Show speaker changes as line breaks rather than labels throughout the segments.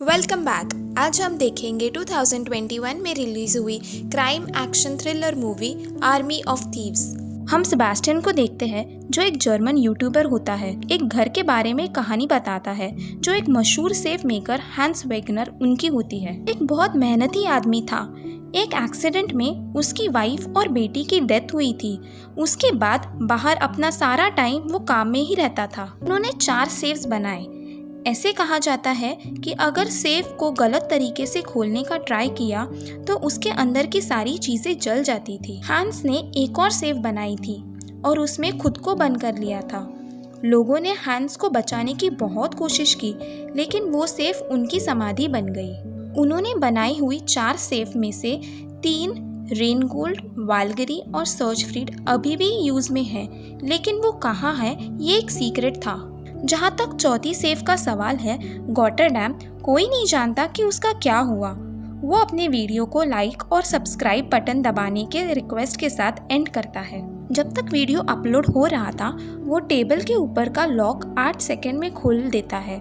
Welcome back. आज हम देखेंगे 2021 में रिलीज हुई crime action thriller movie army of thieves. हम सेबास्टियन को देखते हैं जो एक जर्मन यूट्यूबर होता है। एक घर के बारे में कहानी बताता है जो एक मशहूर सेफ मेकर हैंस वैगनर उनकी होती है। एक बहुत मेहनती आदमी था। एक एक्सीडेंट में उसकी वाइफ और बेटी की डेथ हुई थी। उसके बाद बाहर अपना सारा टाइम वो काम में ही रहता था। उन्होंने 4 सेफ्स बनाए। ऐसे कहा जाता है कि अगर सेफ को गलत तरीके से खोलने का ट्राई किया तो उसके अंदर की सारी चीजें जल जाती थी। हैंस ने एक और सेफ बनाई थी और उसमें खुद को बंद कर लिया था। लोगों ने हैंस को बचाने की बहुत कोशिश की, लेकिन वो सेफ उनकी समाधि बन गई। उन्होंने बनाई हुई 4 सेफ में से 3 रेनगोल्ड, वालगरी और सर्चफ्रीड अभी भी यूज में है, लेकिन वो कहाँ है ये एक सीक्रेट था। जहाँ तक चौथी सेफ का सवाल है, गॉटरडैम, कोई नहीं जानता कि उसका क्या हुआ। वो अपने वीडियो को लाइक और सब्सक्राइब बटन दबाने के रिक्वेस्ट के साथ एंड करता है। जब तक वीडियो अपलोड हो रहा था, वो टेबल के ऊपर का लॉक 8 सेकंड में खोल देता है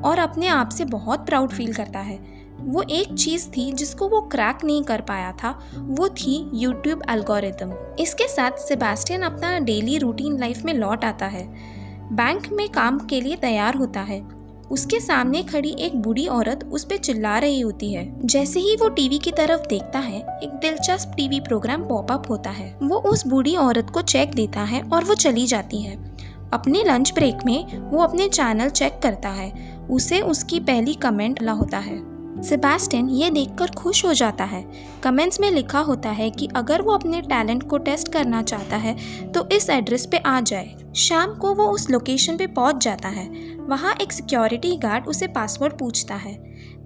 और अपने आप से बहुत प्राउड फील करता है। वो एक चीज़ थी जिसको वो क्रैक नहीं कर पाया था, वो थी यूट्यूब एल्गोरिथम। इसके साथ सेबास्टियन अपना डेली रूटीन लाइफ में लौट आता है। बैंक में काम के लिए तैयार होता है। उसके सामने खड़ी एक बूढ़ी औरत उस पे चिल्ला रही होती है। जैसे ही वो टीवी की तरफ देखता है, एक दिलचस्प टीवी प्रोग्राम पॉपअप होता है। वो उस बूढ़ी औरत को चेक देता है और वो चली जाती है। अपने लंच ब्रेक में वो अपने चैनल चेक करता है। उसे उसकी पहली कमेंट ला होता है। सेबास्टियन ये देखकर खुश हो जाता है। कमेंट्स में लिखा होता है कि अगर वो अपने टैलेंट को टेस्ट करना चाहता है तो इस एड्रेस पे आ जाए। शाम को वो उस लोकेशन पे पहुंच जाता है। वहाँ एक सिक्योरिटी गार्ड उसे पासवर्ड पूछता है।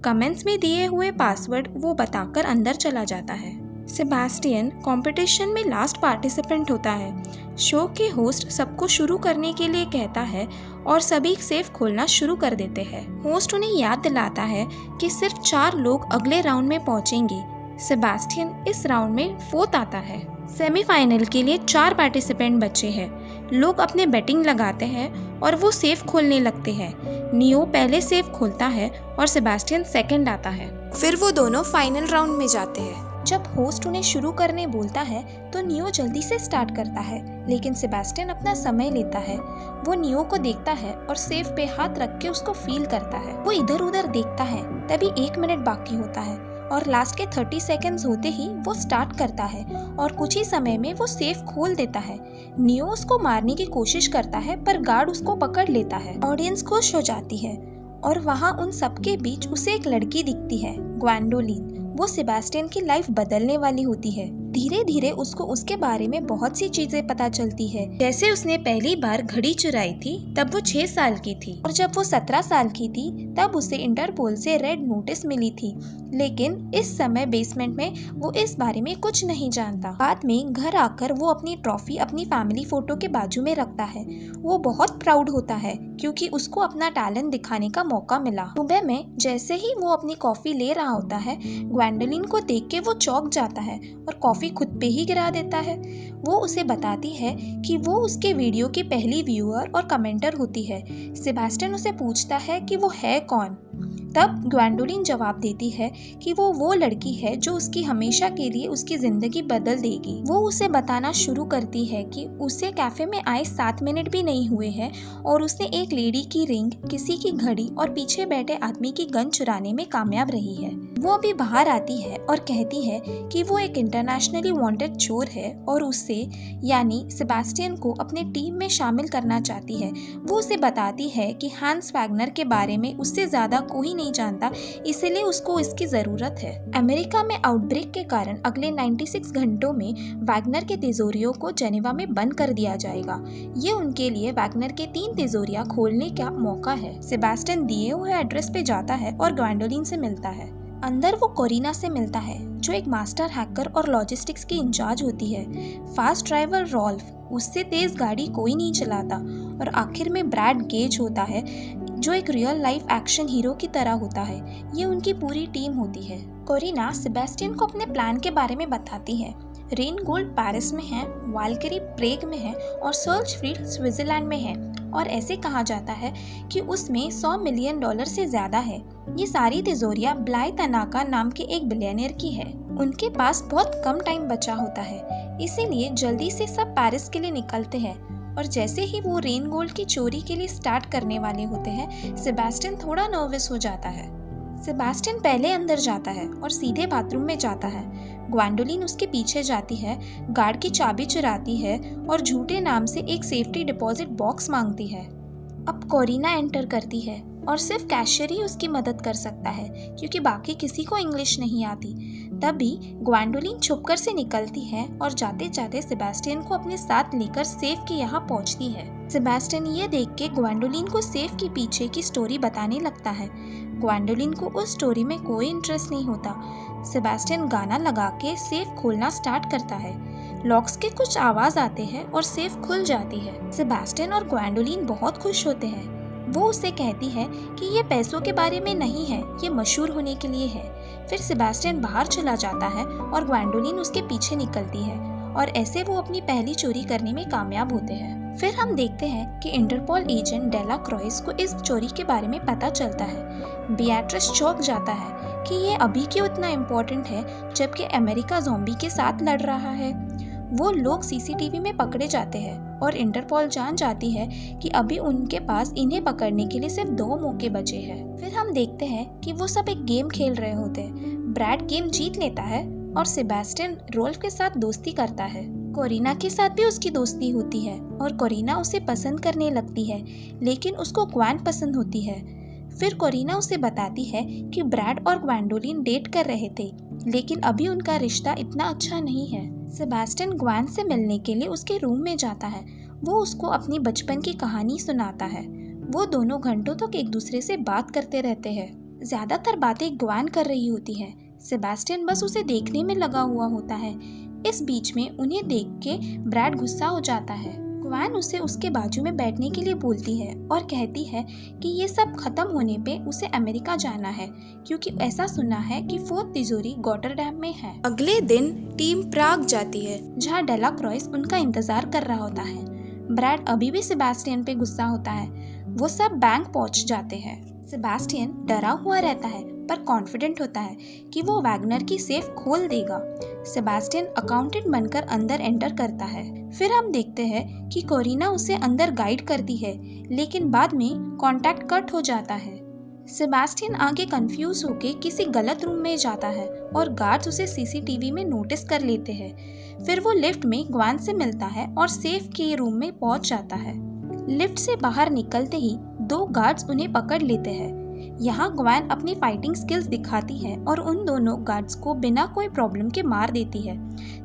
कमेंट्स में दिए हुए पासवर्ड वो बताकर अंदर चला जाता है। सेबास्टियन कंपटीशन में लास्ट पार्टिसिपेंट होता है। शो के होस्ट सबको शुरू करने के लिए कहता है और सभी सेफ खोलना शुरू कर देते हैं। होस्ट उन्हें याद दिलाता है कि सिर्फ 4 लोग अगले राउंड में पहुंचेंगे। सेबास्टियन इस राउंड में 4th आता है। सेमीफाइनल के लिए 4 पार्टिसिपेंट बचे हैं। लोग अपने बेटिंग लगाते हैं और वो सेफ खोलने लगते हैं। नियो पहले सेफ खोलता है और सेबास्टियन सेकंड आता है। फिर वो दोनों फाइनल राउंड में जाते हैं। जब होस्ट उन्हें शुरू करने बोलता है तो नियो जल्दी से स्टार्ट करता है, लेकिन सेबास्टियन अपना समय लेता है। वो नियो को देखता है और सेफ पे हाथ रख के उसको फील करता है। वो इधर उधर देखता है, तभी 1 मिनट बाकी होता है और लास्ट के 30 सेकेंड्स होते ही वो स्टार्ट करता है और कुछ ही समय में वो सेफ खोल देता है। नियो उसको मारने की कोशिश करता है पर गार्ड उसको पकड़ लेता है। ऑडियंस खुश हो जाती है और वहाँ उन सबके बीच उसे एक लड़की दिखती है, ग्वेंडोलिन। वो सेबास्टियन की लाइफ बदलने वाली होती है। धीरे धीरे उसको उसके बारे में बहुत सी चीजें पता चलती है। जैसे उसने पहली बार घड़ी चुराई थी तब वो 6 साल की थी और जब वो 17 साल की थी तब उसे इंटरपोल से रेड नोटिस मिली थी, लेकिन इस समय बेसमेंट में वो इस बारे में कुछ नहीं जानता। बाद में घर आकर वो अपनी ट्रॉफी अपनी फैमिली फोटो के बाजू में रखता है। वो बहुत प्राउड होता है क्योंकि उसको अपना टैलेंट दिखाने का मौका मिला। सुबह में जैसे ही वो अपनी कॉफी ले रहा होता है, ग्वेंडोलिन को देख के वो चौंक जाता है और कॉफी खुद पे ही गिरा देता है। वो उसे बताती है कि वो उसके वीडियो की पहली व्यूअर और कमेंटर होती है। सेबास्टियन उसे पूछता है कि वो है कौन। तब ग्वेंडोलिन जवाब देती है कि वो लड़की है जो उसकी हमेशा के लिए उसकी जिंदगी बदल देगी। वो उसे बताना शुरू करती है कि उसे कैफे में आए 7 मिनट भी नहीं हुए हैं और उसने एक लेडी की रिंग, किसी की घड़ी और पीछे बैठे आदमी की गन चुराने में कामयाब रही है। वो अभी बाहर आती है और कहती है कि वो एक इंटरनेशनली वांटेड चोर है और उससे यानी सेबास्टियन को अपने टीम में शामिल करना चाहती है। वो उसे बताती है कि हैंस वैगनर के बारे में उससे ज्यादा कोई नहीं जानता, इसलिए उसको इसकी जरूरत है। अमेरिका में आउटब्रेक के कारण अगले 96 घंटों में वैगनर के तिजोरियों को जेनेवा में बंद कर दिया जाएगा। ये उनके लिए वैगनर के 3 तिजोरियां खोलने का मौका है। सेबास्टियन दिए हुए एड्रेस पे जाता है और ग्वेंडोलिन से मिलता है। अंदर वो कोरिना से मिलता है जो एक मास्टर हैकर और लॉजिस्टिक्स की इंचार्ज होती है। फास्ट ड्राइवर रॉल्फ, उससे तेज गाड़ी कोई नहीं चलाता। और आखिर में ब्रैड गेज होता है जो एक रियल लाइफ एक्शन हीरो की तरह होता है। ये उनकी पूरी टीम होती है। कोरिना सेबास्टियन को अपने प्लान के बारे में बताती है। रेनगोल्ड पेरिस में है, वालकिरी प्रेग में है और सर्चफ्रीड स्विट्जरलैंड में है और ऐसे कहा जाता है कि उसमें $100 मिलियन से ज्यादा है। ये सारी तिजोरियां ब्लाय तनाका नाम के एक बिलियनियर की है। उनके पास बहुत कम टाइम बचा होता है, इसीलिए जल्दी से सब पेरिस के लिए निकलते हैं। और जैसे ही वो रेन गोल्ड की चोरी के लिए स्टार्ट करने वाले होते हैं, सेबेस्टियन थोड़ा नर्वस हो जाता है। सेबेस्टियन पहले अंदर जाता है और सीधे बाथरूम में जाता है। ग्वेंडोलिन उसके पीछे जाती है, गार्ड की चाबी चुराती है और झूठे नाम से एक सेफ्टी डिपॉजिट बॉक्स मांगती है। अब कोरिना एंटर करती है और सिर्फ कैशियर ही उसकी मदद कर सकता है क्योंकि बाकी किसी को इंग्लिश नहीं आती। तभी ग्वेंडोलिन छुपकर से निकलती है और जाते जाते सेबेस्टियन को अपने साथ लेकर सेफ के यहाँ पहुँचती है। सेबेस्टियन ये देख के ग्वेंडोलिन को सेफ के पीछे की स्टोरी बताने लगता है। ग्वेंडोलिन को उस स्टोरी में कोई इंटरेस्ट नहीं होता। सेबेस्टियन गाना लगा के सेफ खोलना स्टार्ट करता है। लॉक्स के कुछ आवाज आते हैं और सेफ खुल जाती है। सेबेस्टियन और ग्वेंडोलिन बहुत खुश होते हैं। वो उसे कहती है कि ये पैसों के बारे में नहीं है, ये मशहूर होने के लिए है। फिर सेबेस्टियन बाहर चला जाता है और ग्वेंडोलिन उसके पीछे निकलती है और ऐसे वो अपनी पहली चोरी करने में कामयाब होते हैं। फिर हम देखते हैं कि इंटरपोल एजेंट डेला क्रॉइस को इस चोरी के बारे में पता चलता है। बियाट्रिस चौंक जाता है कि ये अभी क्यों इतना इम्पोर्टेंट है जबकि अमेरिका ज़ॉम्बी के साथ लड़ रहा है। वो लोग सीसीटीवी में पकड़े जाते हैं और इंटरपोल जान जाती है कि अभी उनके पास इन्हें पकड़ने के लिए सिर्फ 2 मौके बचे हैं। फिर हम देखते हैं कि वो सब एक गेम खेल रहे होते हैं। ब्रैड गेम जीत लेता है और सेबेस्टियन रोल्फ के साथ दोस्ती करता है। कोरिना के साथ भी उसकी दोस्ती होती है और कोरिना उसे पसंद करने लगती है, लेकिन उसको ग्वेन पसंद होती है। फिर कोरिना उसे बताती है कि ब्रैड और ग्वेंडोलिन डेट कर रहे थे, लेकिन अभी उनका रिश्ता इतना अच्छा नहीं है। सेबेस्टियन ग्वेन से मिलने के लिए उसके रूम में जाता है। वो उसको अपनी बचपन की कहानी सुनाता है। वो दोनों घंटों तक एक दूसरे से बात करते रहते हैं। ज्यादातर बातें ग्वेन कर रही होती है। सेबेस्टियन बस उसे देखने में लगा हुआ होता है। इस बीच में उन्हें देख के ब्रैड गुस्सा हो जाता है। ग्वेन उसे उसके बाजू में बैठने के लिए बोलती है और कहती है कि ये सब खत्म होने पे उसे अमेरिका जाना है क्योंकि ऐसा सुना है कि 4th तिजोरी रॉटरडैम में है। अगले दिन टीम प्राग जाती है जहाँ डेला क्रॉइस उनका इंतजार कर रहा होता है। ब्रैड अभी भी सेबेस्टियन पे गुस्सा होता है। वो सब बैंक पहुँच जाते हैं। सेबेस्टियन डरा हुआ रहता है पर कॉन्फिडेंट होता है कि वो वैगनर की सेफ खोल देगा। सेबेस्टियन अकाउंटेंट बनकर अंदर एंटर करता है। फिर हम देखते हैं कि कोरिना उसे अंदर गाइड करती है, लेकिन बाद में कांटेक्ट कट हो जाता है। सेबेस्टियन आगे कंफ्यूज होके किसी गलत रूम में जाता है और गार्ड्स उसे सीसीटीवी में नोटिस कर लेते हैं। फिर वो लिफ्ट में ग्वेन से मिलता है और सेफ के रूम में पहुंच जाता है। लिफ्ट से बाहर निकलते ही 2 गार्ड्स उन्हें पकड़ लेते हैं। यहाँ ग्वेन अपनी फाइटिंग स्किल्स दिखाती है और उन दोनों गार्ड्स को बिना कोई प्रॉब्लम के मार देती है।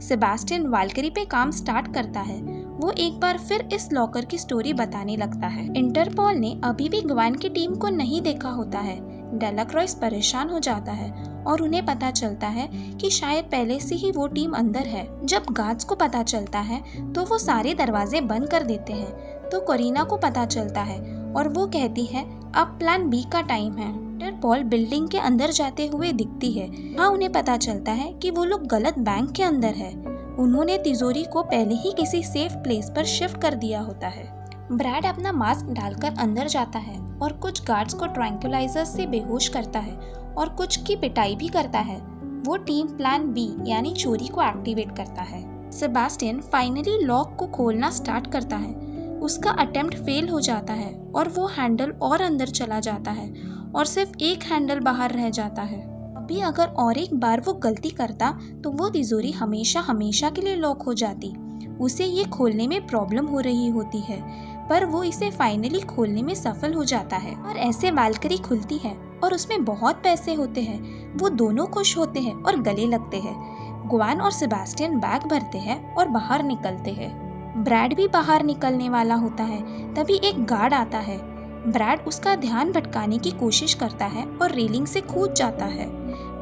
सेबेस्टियन वाल्करी पे काम स्टार्ट करता है। वो एक बार फिर इस लॉकर की स्टोरी बताने लगता है। इंटरपोल ने अभी भी ग्वेन की टीम को नहीं देखा होता है। डेला क्रॉइस परेशान हो जाता है और उन्हें पता चलता है कि शायद पहले से ही वो टीम अंदर है। जब गार्ड्स को पता चलता है तो वो सारे दरवाजे बंद कर देते हैं। तो कोरिना को पता चलता है और वो कहती है अब प्लान बी का टाइम है। इंटरपोल बिल्डिंग के अंदर जाते हुए दिखती है। हाँ, उन्हें पता चलता है कि वो लोग गलत बैंक के अंदर है। उन्होंने तिजोरी को पहले ही किसी सेफ प्लेस पर शिफ्ट कर दिया होता है। ब्रैड अपना मास्क डालकर अंदर जाता है और कुछ गार्ड्स को ट्रैंक्विलाइजर से बेहोश करता है और कुछ की पिटाई भी करता है। वो टीम प्लान बी यानी चोरी को एक्टिवेट करता है। सेबेस्टियन फाइनली लॉक को खोलना स्टार्ट करता है। उसका अटेम्प्ट फेल हो जाता है और वो हैंडल और अंदर चला जाता है और सिर्फ एक हैंडल बाहर रह जाता है। अभी अगर और एक बार वो गलती करता तो वो तिजोरी हमेशा हमेशा के लिए लॉक हो जाती। उसे ये खोलने में प्रॉब्लम हो रही होती है, पर वो इसे फाइनली खोलने में सफल हो जाता है और ऐसे वाल्करी खुलती है और उसमें बहुत पैसे होते हैं। वो दोनों खुश होते हैं और गले लगते हैं। ग्वेन और सेबेस्टियन बैग भरते हैं और बाहर निकलते हैं। ब्रैड भी बाहर निकलने वाला होता है। तभी एक गार्ड आता है। ब्रैड उसका ध्यान भटकाने की कोशिश करता है और रेलिंग से कूद जाता है।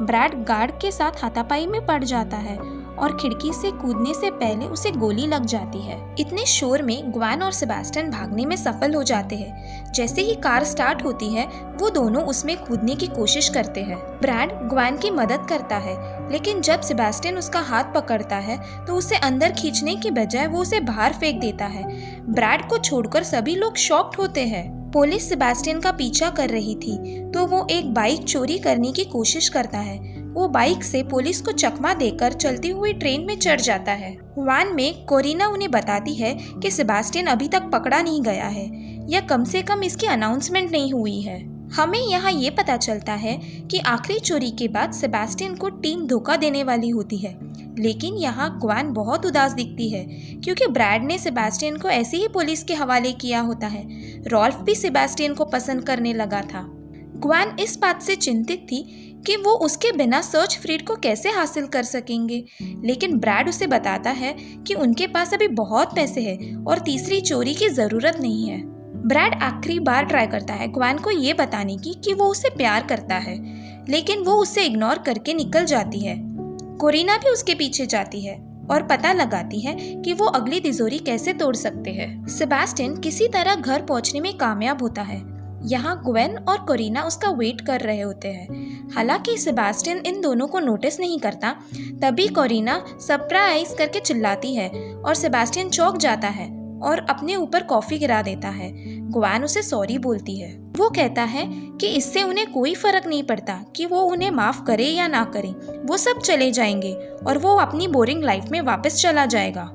ब्रैड गार्ड के साथ हाथापाई में पड़ जाता है और खिड़की से कूदने से पहले उसे गोली लग जाती है। इतने शोर में ग्वेन और सेबास्टियन भागने में सफल हो जाते हैं। जैसे ही कार स्टार्ट होती है वो दोनों उसमें कूदने की कोशिश करते हैं। ब्रैड ग्वेन की मदद करता है, लेकिन जब सेबास्टियन उसका हाथ पकड़ता है तो उसे अंदर खींचने की बजाय वो उसे बाहर फेंक देता है। ब्रैड को छोड़कर सभी लोग शॉक्ड होते हैं। पुलिस सेबास्टियन का पीछा कर रही थी तो वो एक बाइक चोरी करने की कोशिश करता है। वो बाइक से पुलिस को चकमा देकर चलती हुई ट्रेन में चढ़ जाता है। वैन में कोरिना उन्हें बताती है कि सेबास्टियन अभी तक पकड़ा नहीं गया है या कम से कम इसकी अनाउंसमेंट नहीं हुई है। हमें यहाँ ये पता चलता है कि आखिरी चोरी के बाद सेबास्टियन को टीम धोखा देने वाली होती है, लेकिन यहाँ ग्वेन बहुत उदास दिखती है क्योंकि ब्रैड ने सेबास्टियन को ऐसे ही पुलिस के हवाले किया होता है। रॉल्फ भी सेबास्टियन को पसंद करने लगा था। ग्वेन इस बात से चिंतित थी कि वो उसके बिना सर्च फ्रीड को कैसे हासिल कर सकेंगे, लेकिन ब्रैड उसे बताता है कि उनके पास अभी बहुत पैसे हैं और तीसरी चोरी की ज़रूरत नहीं है। ब्रैड आखिरी बार ट्राई करता है ग्वेन को ये बताने की कि वो उसे प्यार करता है, लेकिन वो उसे इग्नोर करके निकल जाती है। कोरिना भी उसके पीछे जाती है और पता लगाती है कि वो अगली तिजोरी कैसे तोड़ सकते हैं। सेबास्टियन किसी तरह घर पहुंचने में कामयाब होता है। यहाँ ग्वेन और कोरिना उसका वेट कर रहे होते हैं। हालांकि सेबास्टियन इन दोनों को नोटिस नहीं करता। तभी कोरिना सरप्राइज करके चिल्लाती है और सेबास्टियन चौंक जाता है और अपने ऊपर कॉफी गिरा देता है। ग्वेन उसे सॉरी बोलती है। वो कहता है कि इससे उन्हें कोई फर्क नहीं पड़ता कि वो उन्हें माफ करे या ना करे, वो सब चले जाएंगे और वो अपनी बोरिंग लाइफ में वापस चला जाएगा।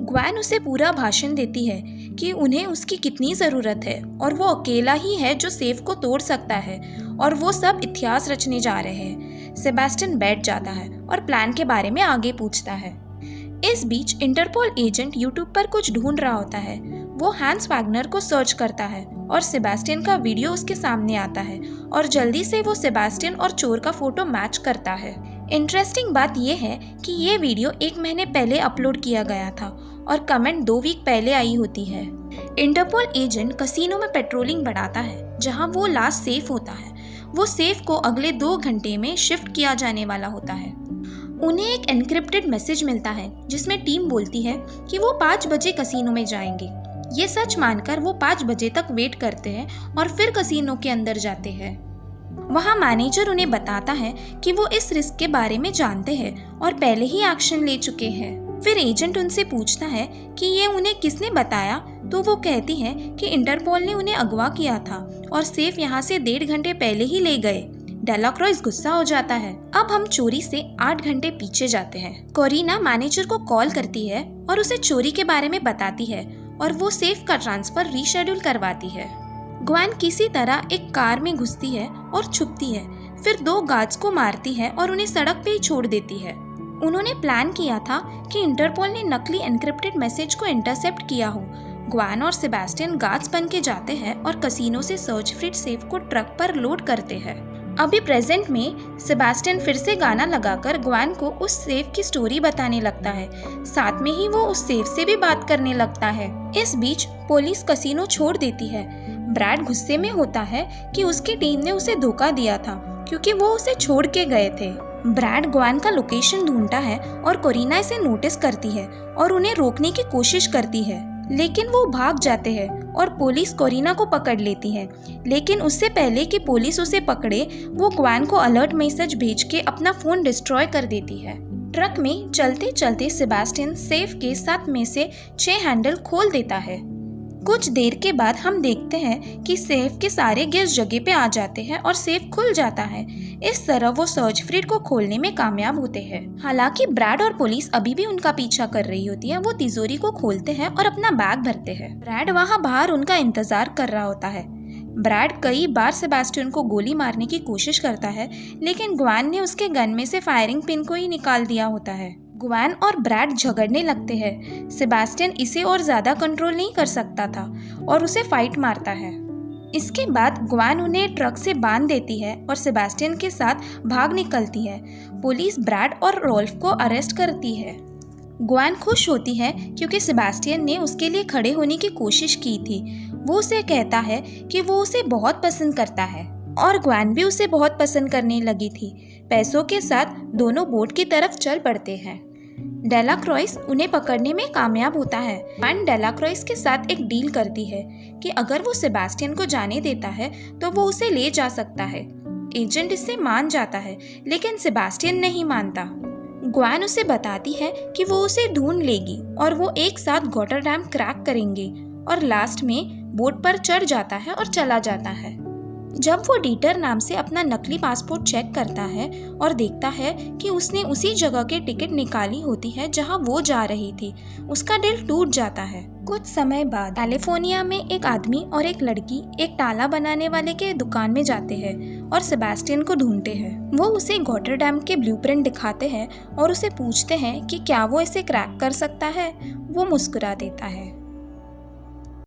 ग्वेन उसे पूरा भाषण देती है कि उन्हें उसकी कितनी ज़रूरत है और वो अकेला ही है जो सेफ को तोड़ सकता है और वो सब इतिहास रचने जा रहे हैं। सेबास्टियन बैठ जाता है और प्लान के बारे में आगे पूछता है। इस बीच इंटरपोल एजेंट यूट्यूब पर कुछ ढूंढ रहा होता है। वो हैंस वैगनर को सर्च करता है और सेबास्टियन का वीडियो उसके सामने आता है और जल्दी से वो सेबास्टियन और चोर का फोटो मैच करता है। इंटरेस्टिंग बात यह है कि ये वीडियो 1 महीने पहले अपलोड किया गया था और कमेंट 2 वीक पहले आई होती है। इंटरपोल एजेंट कसिनो में पेट्रोलिंग बढ़ाता है जहां वो लास्ट सेफ होता है। वो सेफ को अगले 2 घंटे में शिफ्ट किया जाने वाला होता है। उन्हें एक एन्क्रिप्टेड मैसेज मिलता है जिसमें टीम बोलती है कि वो 5 बजे कसिनो में जाएंगे। ये सच मानकर वो 5 बजे तक वेट करते हैं और फिर कसिनो के अंदर जाते हैं। वहाँ मैनेजर उन्हें बताता है कि वो इस रिस्क के बारे में जानते हैं और पहले ही एक्शन ले चुके हैं। फिर एजेंट उनसे पूछता है कि ये उन्हें किसने बताया, तो वो कहती है कि इंटरपोल ने उन्हें अगवा किया था और सेफ यहाँ से 1.5 घंटे पहले ही ले गए। डेलाक्रॉइस गुस्सा हो जाता है। अब हम चोरी से 8 घंटे पीछे जाते हैं। कोरिना मैनेजर को कॉल करती है और उसे चोरी के बारे में बताती है और वो सेफ का ट्रांसफर रीशेड्यूल करवाती है। ग्वेन किसी तरह एक कार में घुसती है और छुपती है, फिर 2 गार्ड्स को मारती है और उन्हें सड़क पे ही छोड़ देती है। उन्होंने प्लान किया था कि इंटरपोल ने नकली एन्क्रिप्टेड मैसेज को इंटरसेप्ट किया हो। ग्वेन और सेबास्टियन गार्ड्स बन के जाते हैं और कसिनो से सर्च फ्रीड सेफ को ट्रक पर लोड करते हैं। अभी प्रेजेंट में सेबास्टियन फिर से गाना लगाकर ग्वेन को उस सेफ की स्टोरी बताने लगता है। साथ में ही वो उस सेफ से भी बात करने लगता है। इस बीच पुलिस कसिनो छोड़ देती है। ब्रैड गुस्से में होता है कि उसकी टीम ने उसे धोखा दिया था क्योंकि वो उसे छोड़ के गए थे। ब्रैड ग्वेन का लोकेशन ढूंढता है और कोरिना इसे नोटिस करती है और उन्हें रोकने की कोशिश करती है, लेकिन वो भाग जाते हैं और पुलिस कोरिना को पकड़ लेती है। लेकिन उससे पहले कि पुलिस उसे पकड़े, वो ग्वेन को अलर्ट मैसेज भेज के अपना फोन डिस्ट्रॉय कर देती है। ट्रक में चलते चलते सेबास्टियन सेफ के 7 में से 6 हैंडल खोल देता है। कुछ देर के बाद हम देखते हैं कि सेफ के सारे गियर्स जगह पे आ जाते हैं और सेफ खुल जाता है। इस तरह वो सर्च फ्रीड को खोलने में कामयाब होते हैं। हालांकि ब्रैड और पुलिस अभी भी उनका पीछा कर रही होती है। वो तिजोरी को खोलते हैं और अपना बैग भरते हैं। ब्रैड वहाँ बाहर उनका इंतजार कर रहा होता है। ब्रैड कई बार सेबास्टियन को गोली मारने की कोशिश करता है, लेकिन ग्वेन ने उसके गन में से फायरिंग पिन को ही निकाल दिया होता है। ग्वेन और ब्रैड झगड़ने लगते हैं। सेबास्टियन इसे और ज्यादा कंट्रोल नहीं कर सकता था और उसे फाइट मारता है। इसके बाद ग्वेन उन्हें ट्रक से बांध देती है और सेबास्टियन के साथ भाग निकलती है। पुलिस ब्रैड और रोल्फ को अरेस्ट करती है। ग्वेन खुश होती है क्योंकि सेबास्टियन ने उसके लिए खड़े होने की कोशिश की थी। वो उसे कहता है कि वो उसे बहुत पसंद करता है और ग्वेन भी उसे बहुत पसंद करने लगी थी। पैसों के साथ दोनों बोट की तरफ चल पड़ते हैं। डेलाक्रॉइस उन्हें पकड़ने में कामयाब होता है। जॉन डेलाक्रॉइस के साथ एक डील करती है कि अगर वो सेबास्टियन को जाने देता है तो वो उसे ले जा सकता है। एजेंट इससे मान जाता है, लेकिन सेबास्टियन नहीं मानता। ग्वेन उसे बताती है कि वो उसे ढूंढ लेगी और वो एक साथ गॉटरडैम क्रैक करेंगे, और लास्ट में बोट पर चढ़ जाता है और चला जाता है। जब वो डीटर नाम से अपना नकली पासपोर्ट चेक करता है और देखता है कि उसने उसी जगह की टिकट निकाली होती है जहां वो जा रही थी, उसका दिल टूट जाता है। कुछ समय बाद कैलिफोर्निया में एक आदमी और एक लड़की एक ताला बनाने वाले के दुकान में जाते हैं और सेबास्टियन को ढूंढते हैं। वो उसे गॉटरडैम के ब्लूप्रिंट दिखाते हैं और उसे पूछते हैं कि क्या वो इसे क्रैक कर सकता है। वो मुस्कुरा देता है।